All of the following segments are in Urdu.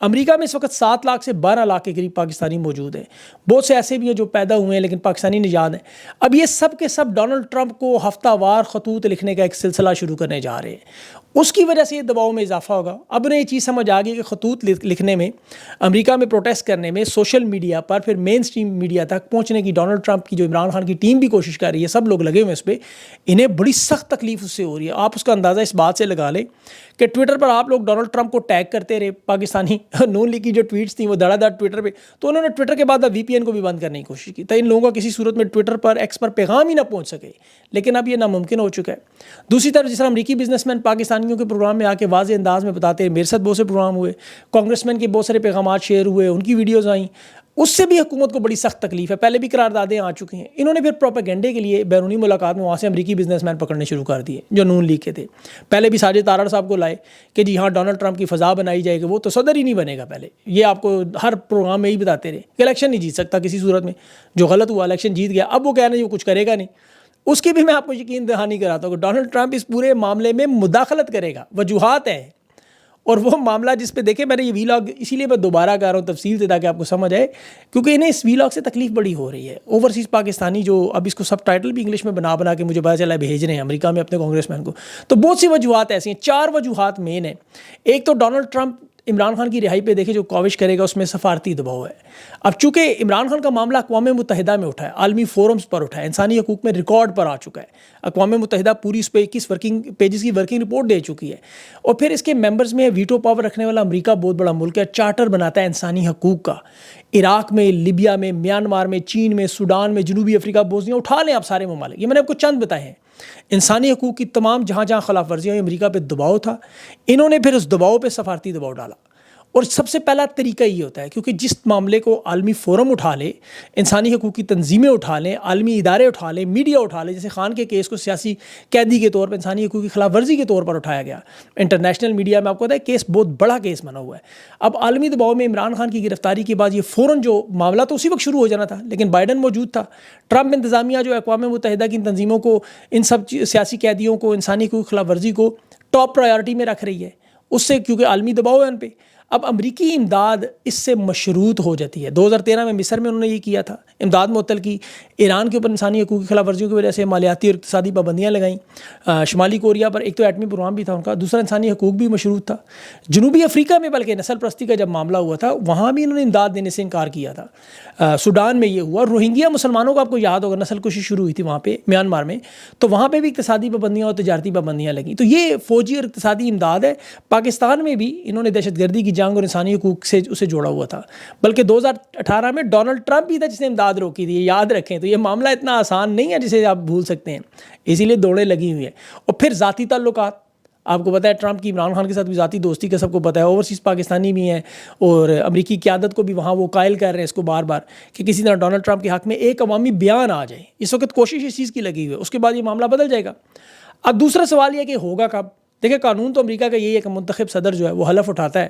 امریکہ میں اس وقت 7 لاکھ سے 12 لاکھ کے قریب پاکستانی موجود ہیں. بہت سے ایسے بھی ہیں جو پیدا ہوئے ہیں لیکن پاکستانی نژاد ہیں. اب یہ سب کے سب ڈونلڈ ٹرمپ کو ہفتہ وار خطوط لکھنے کا ایک سلسلہ شروع کرنے جا رہے ہیں. اس کی وجہ سے یہ دباؤ میں اضافہ ہوگا. اب انہیں یہ چیز سمجھ آ گئی کہ خطوط لکھنے میں، امریکہ میں پروٹیسٹ کرنے میں، سوشل میڈیا پر، پھر مین سٹریم میڈیا تک پہنچنے کی ڈونلڈ ٹرمپ کی جو عمران خان کی ٹیم بھی کوشش کر رہی ہے، سب لوگ لگے ہوئے اس پہ، انہیں بڑی سخت تکلیف اس سے ہو رہی ہے. آپ اس کا اندازہ اس بات سے لگا لیں کہ ٹویٹر پر آپ لوگ ڈونلڈ ٹرمپ کو ٹیگ کرتے رہے، پاکستانی نون لیگ کی جو ٹویٹس تھیں وہ دھڑا دھڑ ٹویٹر پہ، تو انہوں نے ٹویٹر کے بعد وی پی این کو بھی بند کرنے کی کوشش کی، تو ان لوگوں کا کسی صورت میں ٹویٹر پر، ایکس پر پیغام ہی نہ پہنچ سکے. لیکن اب یہ ناممکن ہو چکا ہے. دوسری طرف جس طرح امریکی بزنس مین پاکستانیوں کے پروگرام میں آ کے واضح انداز میں بتاتے ہیں، میرے ساتھ بہت سے پروگرام ہوئے، کانگریس مین کے بہت سارے پیغامات شیئر ہوئے، ان کی ویڈیوز آئیں، اس سے بھی حکومت کو بڑی سخت تکلیف ہے. پہلے بھی قراردادیں آ چکی ہیں. انہوں نے پھر پروپیگنڈے کے لیے بیرونی ملاقات میں وہاں سے امریکی بزنس مین پکڑنے شروع کر دیے جو نون لیگ کے تھے. پہلے بھی ساجد تارڑ صاحب کو لائے کہ جی ہاں ڈونلڈ ٹرمپ کی فضا بنائی جائے گی، وہ تو صدر ہی نہیں بنے گا. پہلے یہ آپ کو ہر پروگرام میں ہی بتاتے رہے کہ الیکشن نہیں جیت سکتا کسی صورت میں، جو غلط ہوا الیکشن جیت گیا. اب وہ کہہ رہے ہیں وہ کچھ کرے گا نہیں. اس کی بھی میں آپ کو یقین دہانی کراتا ہوں کہ ڈونلڈ ٹرمپ اس پورے معاملے میں مداخلت کرے گا. وجوہات ہیں، اور وہ معاملہ جس پہ دیکھیں، میں نے یہ ویلاگ اسی لیے میں دوبارہ کر رہا ہوں تفصیل سے تاکہ آپ کو سمجھ آئے، کیونکہ انہیں اس ویلاگ سے تکلیف بڑی ہو رہی ہے. اوورسیز پاکستانی جو اب اس کو سب ٹائٹل بھی انگلش میں بنا کے مجھے پتا چلا بھیج رہے ہیں امریکہ میں اپنے کانگریس مین کو. تو بہت سی وجوہات ایسی ہیں. 4 وجوہات مین ہیں. ایک تو ڈونلڈ ٹرمپ عمران خان کی رہائی پہ دیکھیں جو کاوش کرے گا، اس میں سفارتی دباؤ ہے. اب چونکہ عمران خان کا معاملہ اقوام متحدہ میں اٹھا ہے، عالمی فورمز پر اٹھا ہے، انسانی حقوق میں ریکارڈ پر آ چکا ہے. اقوام متحدہ پوری اس پہ 21 پیجز کی ورکنگ رپورٹ دے چکی ہے. اور پھر اس کے ممبرز میں ویٹو پاور رکھنے والا امریکہ بہت بڑا ملک ہے. چارٹر بناتا ہے انسانی حقوق کا. عراق میں، لیبیا میں، میانمار میں، چین میں، سوڈان میں، جنوبی افریقہ، بوسنیا، اٹھا لیں آپ سارے ممالک. یہ میں نے آپ کو چند بتائے ہیں. انسانی حقوق کی تمام جہاں جہاں خلاف ورزیاں ہوئی، امریکہ پہ دباؤ تھا. انہوں نے پھر اس دباؤ پہ سفارتی دباؤ ڈالا. اور سب سے پہلا طریقہ یہ ہوتا ہے، کیونکہ جس معاملے کو عالمی فورم اٹھا لے، انسانی حقوق کی تنظیمیں اٹھا لیں، عالمی ادارے اٹھا لیں، میڈیا اٹھا لیں، جیسے خان کے کیس کو سیاسی قیدی کے طور پر، انسانی حقوق کی خلاف ورزی کے طور پر اٹھایا گیا. انٹرنیشنل میڈیا میں آپ کو پتا ہے کیس بہت بڑا کیس بنا ہوا ہے. اب عالمی دباؤ میں عمران خان کی گرفتاری کے بعد یہ فوراً جو معاملہ تو اسی وقت شروع ہو جانا تھا، لیکن بائیڈن موجود تھا. ٹرمپ انتظامیہ جو اقوام متحدہ کی تنظیموں کو، ان سب سیاسی قیدیوں کو، انسانی حقوق کی خلاف ورزی کو ٹاپ پرائیورٹی میں رکھ رہی ہے. اس سے کیونکہ عالمی دباؤ ہے ان پہ. اب امریکی امداد اس سے مشروط ہو جاتی ہے. 2013 میں مصر میں انہوں نے یہ کیا تھا، امداد معطل کی. ایران کے اوپر انسانی حقوق کی خلاف ورزیوں کی وجہ سے مالیاتی اور اقتصادی پابندیاں لگائیں. شمالی کوریا پر ایک تو ایٹمی پروگرام بھی تھا ان کا، دوسرا انسانی حقوق بھی مشروط تھا. جنوبی افریقہ میں بلکہ نسل پرستی کا جب معاملہ ہوا تھا، وہاں بھی انہوں نے امداد دینے سے انکار کیا تھا. سوڈان میں یہ ہوا. روہنگیا مسلمانوں کو آپ کو یاد ہوگا نسل کشی شروع ہوئی تھی وہاں پہ میانمار میں، تو وہاں پہ بھی اقتصادی پابندیاں اور تجارتی پابندیاں لگیں. تو یہ فوجی اور اقتصادی امداد ہے. پاکستان میں بھی انہوں نے دہشت گردی کی جنگ اور انسانی حقوق سے اسے جوڑا ہوا تھا. بلکہ 2018 میں ڈونلڈ ٹرمپ بھی تھا جس نے امداد روکی تھی، یہ یاد رکھیں. تو یہ معاملہ اتنا آسان نہیں ہے جسے آپ بھول سکتے ہیں. اسی لیے دوڑیں لگی ہوئی ہیں. اور پھر ذاتی تعلقات، آپ کو پتہ ہے ٹرمپ کی عمران خان کے ساتھ بھی ذاتی دوستی کا سب کو پتہ ہے. اوورسیز پاکستانی بھی ہیں اور امریکی قیادت کو بھی وہاں وہ قائل کر رہے ہیں اس کو بار بار کہ کسی طرح ڈونلڈ ٹرمپ کے حق میں ایک عوامی بیان آ جائے. اس وقت کوشش اس چیز کی لگی ہوئی ہے. اس کے بعد یہ معاملہ بدل جائے گا. اب دوسرا سوال یہ کہ ہوگا کب؟ دیکھیں قانون تو امریکہ کا یہی ہے کہ منتخب صدر جو ہے وہ حلف اٹھاتا ہے،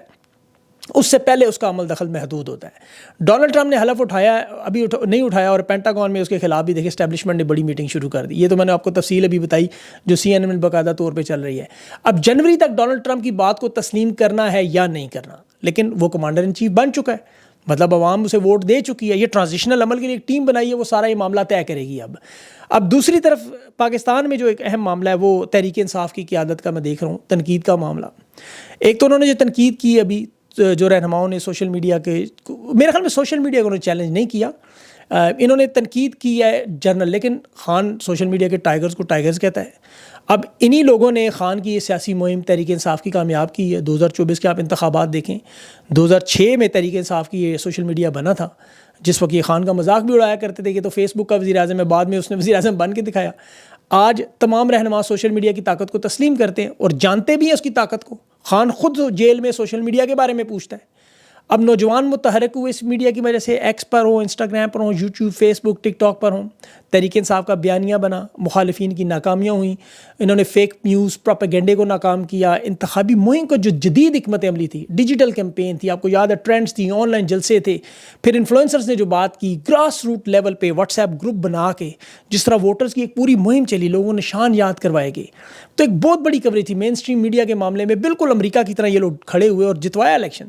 اس سے پہلے اس کا عمل دخل محدود ہوتا ہے. ڈونلڈ ٹرمپ نے حلف اٹھایا، ابھی نہیں اٹھایا، اور پینٹاگون میں اس کے خلاف بھی دیکھیں اسٹیبلشمنٹ نے بڑی میٹنگ شروع کر دی. یہ تو میں نے آپ کو تفصیل ابھی بتائی جو CNN میں باقاعدہ طور پہ چل رہی ہے. اب جنوری تک ڈونلڈ ٹرمپ کی بات کو تسلیم کرنا ہے یا نہیں کرنا، لیکن وہ کمانڈر ان چیف بن چکا ہے، مطلب عوام اسے ووٹ دے چکی ہے. یہ ٹرانزیشنل عمل کے لیے ایک ٹیم بنائی ہے، وہ سارا یہ معاملہ طے کرے گی. اب دوسری طرف پاکستان میں جو ایک اہم معاملہ ہے وہ تحریک انصاف کی قیادت کا میں دیکھ رہا ہوں، تنقید کا معاملہ. ایک تو انہوں نے جو تنقید کی ابھی جو رہنماؤں نے سوشل میڈیا کے، میرے خیال میں سوشل میڈیا کو انہوں نے چیلنج نہیں کیا، انہوں نے تنقید کی ہے جنرل. لیکن خان سوشل میڈیا کے ٹائیگرز کو ٹائیگرز کہتا ہے. اب انہی لوگوں نے خان کی یہ سیاسی مہم تحریک انصاف کی کامیاب کی ہے. 2024 کے آپ انتخابات دیکھیں، 2006 میں تحریک انصاف کی یہ سوشل میڈیا بنا تھا، جس وقت یہ خان کا مذاق بھی اڑایا کرتے تھے کہ تو فیس بک کا وزیر اعظم ہے، بعد میں اس نے وزیر اعظم بن کے دکھایا. آج تمام رہنما سوشل میڈیا کی طاقت کو تسلیم کرتے ہیں اور جانتے بھی ہیں اس کی طاقت کو. خان خود جیل میں سوشل میڈیا کے بارے میں پوچھتا ہے. اب نوجوان متحرک ہوئے اس میڈیا کی وجہ سے، ایکس پر ہوں، انسٹاگرام پر ہوں، یوٹیوب، فیس بک، ٹک ٹاک پر ہوں. تحریک انصاف کا بیانیہ بنا، مخالفین کی ناکامیاں ہوئیں، انہوں نے فیک نیوز پروپیگنڈے کو ناکام کیا. انتخابی مہم کو جو جدید حکمت عملی تھی، ڈیجیٹل کیمپین تھی، آپ کو یاد ہے ٹرینڈز تھیں، آن لائن جلسے تھے، پھر انفلوئنسرز نے جو بات کی، گراس روٹ لیول پہ واٹس ایپ گروپ بنا کے جس طرح ووٹرز کی ایک پوری مہم چلی، لوگوں نے نشان یاد کروائے گئے. تو ایک بہت بڑی کوریج تھی مین سٹریم میڈیا کے معاملے میں. بالکل امریکہ کی طرح یہ لوگ کھڑے ہوئے اور جتوایا الیکشن.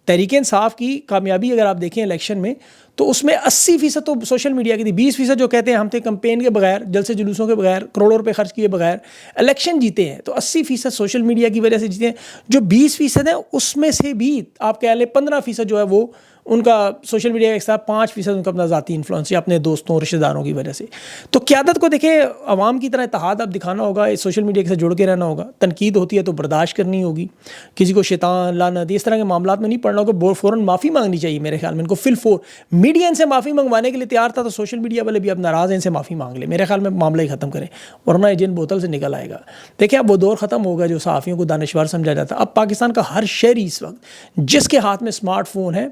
تحریک انصاف کی کامیابی اگر آپ دیکھیں الیکشن میں تو اس میں 80% تو سوشل میڈیا کی تھی. 20% جو کہتے ہیں ہم تھے کمپین کے بغیر, جلسے جلوسوں کے بغیر, کروڑوں روپے خرچ کیے بغیر الیکشن جیتے ہیں. تو 80% سوشل میڈیا کی وجہ سے جیتے ہیں. جو 20% ہیں اس میں سے بھی آپ کہہ لیں 15% جو ہے وہ ان کا سوشل میڈیا کے ساتھ, 5% ان کا اپنا ذاتی انفلوئنس یا اپنے دوستوں رشتہ داروں کی وجہ سے. تو قیادت کو دیکھیں عوام کی طرح اتحاد اب دکھانا ہوگا, سوشل میڈیا کے ساتھ جڑ کے رہنا ہوگا. تنقید ہوتی ہے تو برداشت کرنی ہوگی, کسی کو شیطان لعنت اس طرح کے معاملات میں نہیں پڑنا ہوگا, فوراً معافی مانگنی چاہیے میرے خیال میں ان کو. میڈیا ان سے معافی منگوانے کے لیے تیار تھا تو سوشل میڈیا والے بھی اب ناراض ہیں, ان سے معافی مانگ لیں, میرے خیال میں معاملہ ہی ختم کریں, ورنہ جن بوتل سے نکل آئے گا. دیکھیں اب وہ دور ختم ہوگا جو صحافیوں کو دانشور سمجھا جاتا. اب پاکستان کا ہر شہری اس وقت جس کے ہاتھ میں اسمارٹ فون ہے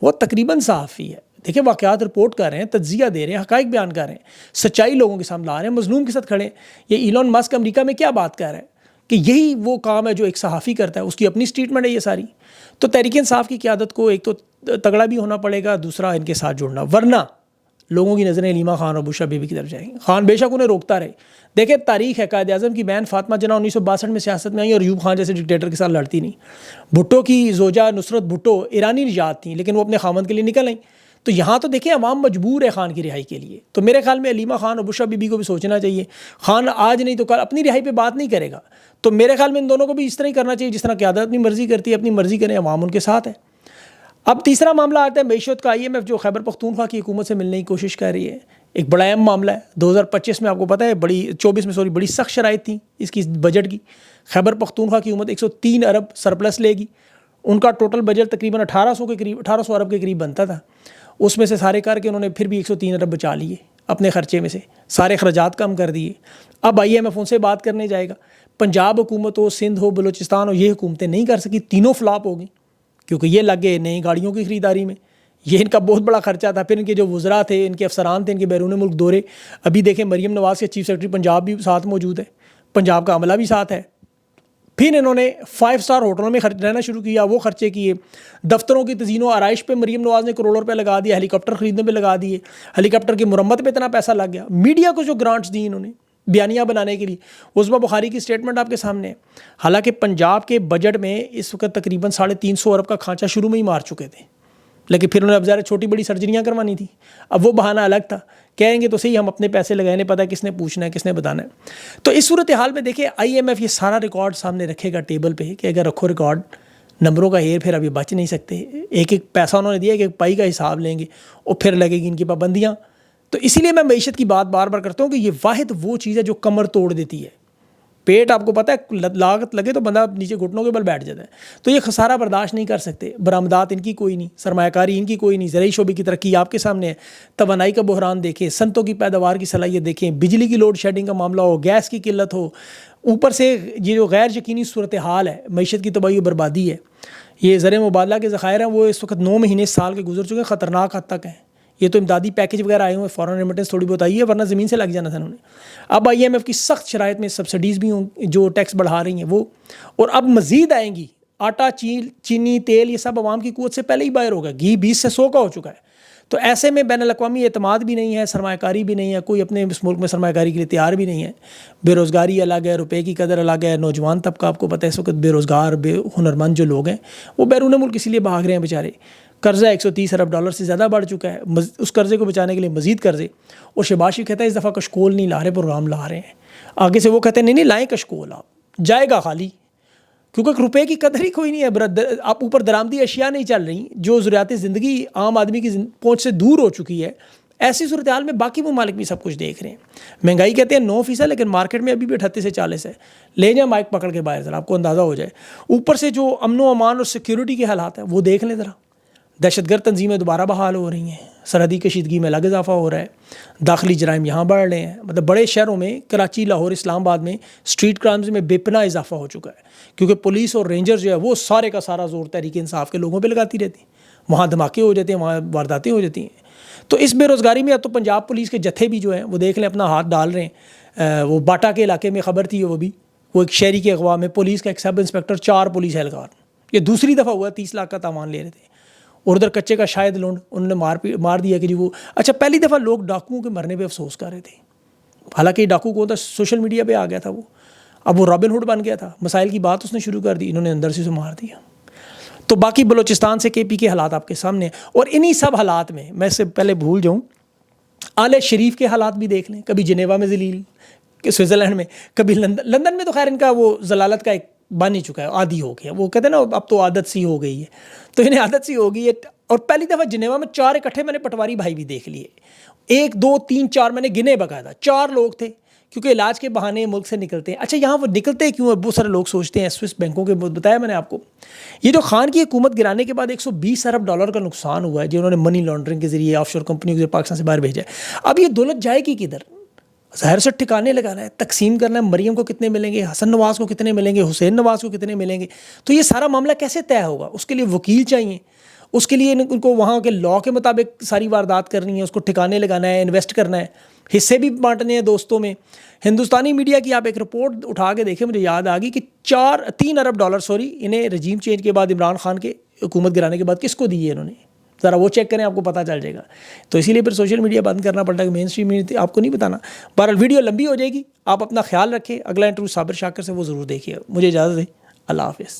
وہ تقریباً صحافی ہے. دیکھیں واقعات رپورٹ کر رہے ہیں, تجزیہ دے رہے ہیں, حقائق بیان کر رہے ہیں, سچائی لوگوں کے سامنے لا رہے ہیں, مظلوم کے ساتھ کھڑے ہیں. یہ ایلون مسک امریکہ میں کیا بات کر رہا ہے کہ یہی وہ کام ہے جو ایک صحافی کرتا ہے, اس کی اپنی اسٹیٹمنٹ ہے یہ ساری. تو تحریک انصاف کی قیادت کو ایک تو تگڑا بھی ہونا پڑے گا, دوسرا ان کے ساتھ جڑنا, ورنہ لوگوں کی نظریں علیمہ خان اور بشرا بیوی کی طرف جائیں گی. خان بے شک انہیں روکتا رہے. دیکھیں تاریخ ہے, قائد اعظم کی بہن فاطمہ جناح 1962 میں سیاست میں آئی اور ایوب خان جیسے ڈکٹیٹر کے ساتھ لڑتی نہیں. بھٹو کی زوجہ نصرت بھٹو ایرانی نژاد تھیں لیکن وہ اپنے خامند کے لیے نکل آئیں. تو یہاں تو دیکھیں عوام مجبور ہے خان کی رہائی کے لیے. تو میرے خیال میں علیمہ خان اور بشرا بیوی کو بھی سوچنا چاہیے. خان آج نہیں تو کل اپنی رہائی پہ بات نہیں کرے گا, تو میرے خیال میں ان دونوں کو بھی اس طرح ہی کرنا چاہیے جس طرح قیادت اپنی مرضی کرتی ہے, اپنی مرضی کریں, عوام ان کے ساتھ ہے. اب تیسرا معاملہ آتا ہے معیشت کا. IMF جو خیبر پختونخوا کی حکومت سے ملنے کی کوشش کر رہی ہے, ایک بڑا اہم معاملہ ہے. 2025 میں آپ کو پتہ ہے بڑی سخت شرائط تھیں اس کی بجٹ کی. خیبر پختونخوا کی حکومت 103 ارب سرپلس لے گی. ان کا ٹوٹل بجٹ تقریباً 1800 ارب کے قریب بنتا تھا. اس میں سے سارے کر کے انہوں نے پھر بھی 103 ارب بچا لیے اپنے خرچے میں سے, سارے اخراجات کم کر دیے. اب IMF ان سے بات کرنے جائے گا. پنجاب حکومت ہو, سندھ ہو, بلوچستان ہو, یہ حکومتیں نہیں کر سکی, تینوں فلاپ ہو گئی کیونکہ یہ لگ گئے نئی گاڑیوں کی خریداری میں. یہ ان کا بہت بڑا خرچہ تھا. پھر ان کے جو وزراء تھے, ان کے افسران تھے, ان کے بیرون ملک دورے. ابھی دیکھیں مریم نواز کے چیف سیکرٹری پنجاب بھی ساتھ موجود ہے, پنجاب کا عملہ بھی ساتھ ہے. پھر انہوں نے 5 اسٹار ہوٹلوں میں رہنا شروع کیا, وہ خرچے کیے. دفتروں کی تزئین و آرائش پہ مریم نواز نے کروڑوں روپے لگا دیا, ہیلی کاپٹر خریدنے پہ لگا دیے, ہیلی کاپٹر کی مرمت پہ اتنا پیسہ لگ گیا. میڈیا کو جو گرانٹس دی انہوں نے بیانیہ بنانے کے لیے, عظمیٰ بخاری کی سٹیٹمنٹ آپ کے سامنے ہے. حالانکہ پنجاب کے بجٹ میں اس وقت تقریباً 350 ارب کا کھانچا شروع میں ہی مار چکے تھے, لیکن پھر انہوں نے اب ظاہر چھوٹی بڑی سرجریاں کروانی تھی. اب وہ بہانہ الگ تھا, کہیں گے تو صحیح ہم اپنے پیسے لگائے, نہیں پتہ کس نے پوچھنا ہے کس نے بتانا ہے. تو اس صورتحال میں دیکھیں IMF یہ سارا ریکارڈ سامنے رکھے گا ٹیبل پہ کہ اگر رکھو ریکارڈ, نمبروں کا ہیر پھر ابھی بچ نہیں سکتے. ایک ایک پیسہ انہوں نے دیا, ایک پائی کا حساب لیں گے اور پھر لگے گی ان کی پابندیاں. تو اسی لیے میں معیشت کی بات بار بار کرتا ہوں کہ یہ واحد وہ چیز ہے جو کمر توڑ دیتی ہے. پیٹ آپ کو پتہ ہے لاگت لگے تو بندہ نیچے گھٹنوں کے بل بیٹھ جاتا ہے. تو یہ خسارہ برداشت نہیں کر سکتے. برآمدات ان کی کوئی نہیں, سرمایہ کاری ان کی کوئی نہیں, زرعی شعبے کی ترقی آپ کے سامنے ہے, توانائی کا بحران دیکھیں, صنعتوں کی پیداوار کی صلاحیت دیکھیں, بجلی کی لوڈ شیڈنگ کا معاملہ ہو, گیس کی قلت ہو, اوپر سے یہ جو غیر یقینی صورتحال ہے, معیشت کی تباہی و بربادی ہے. یہ زر مبادلہ کے ذخائر ہیں وہ اس وقت 9 مہینے سال کے گزر چکے ہیں, خطرناک حد تک ہیں. یہ تو امدادی پیکج وغیرہ آئے ہوئے, فورن ریمیٹنس تھوڑی بہت آئی ہے, ورنہ زمین سے لگ جانا تھا انہوں نے. اب IMF کی سخت شرائط میں سبسڈیز بھی ہوں جو ٹیکس بڑھا رہی ہیں وہ, اور اب مزید آئیں گی. آٹا, چینی, تیل یہ سب عوام کی قوت سے پہلے ہی باہر ہوگا. گھی 20 سے 100 کا ہو چکا ہے. تو ایسے میں بین الاقوامی اعتماد بھی نہیں ہے, سرمایہ کاری بھی نہیں ہے, کوئی اپنے اس ملک میں سرمایہ کاری کے لیے تیار بھی نہیں ہے. بے روزگاری الگ ہے, روپے کی قدر الگ ہے, نوجوان طبقہ آپ کو پتہ ہے اس وقت بے روزگار, بے ہنرمند جو لوگ ہیں وہ بیرون ملک اسی لیے بھاگ رہے ہیں بیچارے. قرضہ 130 ارب ڈالر سے زیادہ بڑھ چکا ہے. اس قرضے کو بچانے کے لیے مزید قرضے. اور شہباز شریف کہتا ہے اس دفعہ کشکول نہیں لا رہے, پروگرام لا رہے ہیں. آگے سے وہ کہتے ہیں نہیں لائیں کشکول, آپ جائے گا خالی, کیونکہ روپے کی قدر ہی کوئی نہیں ہے. آپ اوپر درآمدی اشیاء نہیں چل رہی, جو ضروریات زندگی عام آدمی کی پہنچ سے دور ہو چکی ہے. ایسی صورتحال میں باقی ممالک بھی سب کچھ دیکھ رہے ہیں. مہنگائی کہتے ہیں 9%, لیکن مارکیٹ میں ابھی بھی 38 سے 40 ہے. لے جائیں مائک پکڑ کے باہر ذرا, آپ کو اندازہ ہو جائے. اوپر سے جو امن و امان اور سیکیورٹی کے حالات ہیں وہ دیکھ لیں ذرا. دہشت گرد تنظیمیں دوبارہ بحال ہو رہی ہیں, سرحدی کشیدگی میں الگ اضافہ ہو رہا ہے, داخلی جرائم یہاں بڑھ رہے ہیں. مطلب بڑے شہروں میں کراچی, لاہور, اسلام آباد میں اسٹریٹ کرائمز میں بے پناہ اضافہ ہو چکا ہے, کیونکہ پولیس اور رینجر جو ہے وہ سارے کا سارا زور تحریک انصاف کے لوگوں پہ لگاتی رہتی ہیں. وہاں دھماکے ہو جاتے ہیں, وہاں وارداتیں ہو جاتی ہیں. تو اس بے روزگاری میں اب تو پنجاب پولیس کے جتھے بھی جو ہیں وہ دیکھ لیں اپنا ہاتھ ڈال رہے ہیں. وہ باٹا کے علاقے میں خبر تھی, وہ ایک شہری کے اغوا میں پولیس کا ایک سب انسپیکٹر, 4 پولیس اہلکار, یہ دوسری دفعہ ہوا, 30 لاکھ کا تاوان لے رہے تھے. اور ادھر کچے کا شاید لونڈ انہوں نے مار دیا کہ جی وہ. اچھا, پہلی دفعہ لوگ ڈاکوؤں کے مرنے پہ افسوس کر رہے تھے, حالانکہ یہ ڈاکو کون تھا, سوشل میڈیا پہ آ گیا تھا وہ. اب وہ رابن ہوڈ بن گیا تھا, مسائل کی بات اس نے شروع کر دی, انہوں نے اندر سے اسے مار دیا. تو باقی بلوچستان سے کے پی کے حالات آپ کے سامنے ہیں. اور انہی سب حالات میں سے پہلے بھول جاؤں, آل شریف کے حالات بھی دیکھ لیں. کبھی جنیوا میں ذلیل, کہ سوئٹزرلینڈ میں, کبھی لندن میں تو خیر ان کا وہ ضلالت کا ایک بن ہی چکا ہے, عادی ہو گیا. وہ کہتے ہیں نا اب تو عادت سی ہو گئی ہے, تو انہیں عادت سی ہو گئی ہے. اور پہلی دفعہ جنیوا میں 4 اکٹھے میں نے پٹواری بھائی بھی دیکھ لیے. 1 2 3 4 میں نے گنے باقاعدہ, 4 لوگ تھے, کیونکہ علاج کے بہانے ملک سے نکلتے ہیں. اچھا یہاں وہ نکلتے کیوں ہیں؟ بہت سارے لوگ سوچتے ہیں سوئس بینکوں کے, بتایا میں نے آپ کو. یہ جو خان کی حکومت گرانے کے بعد 120 ارب ڈالر کا نقصان ہوا ہے جو انہوں نے منی لانڈرنگ کے ذریعے آف شور کمپنیوں کے پاکستان سے باہر بھیجا ہے. اب یہ دولت جائے گی کدھر؟ ظاہر سے ٹھکانے لگانا ہے, تقسیم کرنا ہے. مریم کو کتنے ملیں گے, حسن نواز کو کتنے ملیں گے, حسین نواز کو کتنے ملیں گے. تو یہ سارا معاملہ کیسے طے ہوگا؟ اس کے لیے وکیل چاہیے, اس کے لیے ان کو وہاں کے لاء کے مطابق ساری واردات کرنی ہے, اس کو ٹھکانے لگانا ہے, انویسٹ کرنا ہے, حصے بھی بانٹنے ہیں دوستوں میں. ہندوستانی میڈیا کی آپ ایک رپورٹ اٹھا کے دیکھیں, مجھے یاد آ گئی کہ 3 ارب ڈالر انہیں رجیم چینج کے بعد عمران خان کے حکومت گرانے کے بعد کس کو دیے انہوں نے, ذرا وہ چیک کریں, آپ کو پتہ چل جائے گا. تو اسی لیے پھر سوشل میڈیا بند کرنا پڑتا ہے کہ مین اسٹریم میڈیا آپ کو نہیں بتانا. بہرحال ویڈیو لمبی ہو جائے گی, آپ اپنا خیال رکھیں. اگلا انٹرویو صابر شاکر سے وہ ضرور دیکھیے. مجھے اجازت دیں, اللہ حافظ.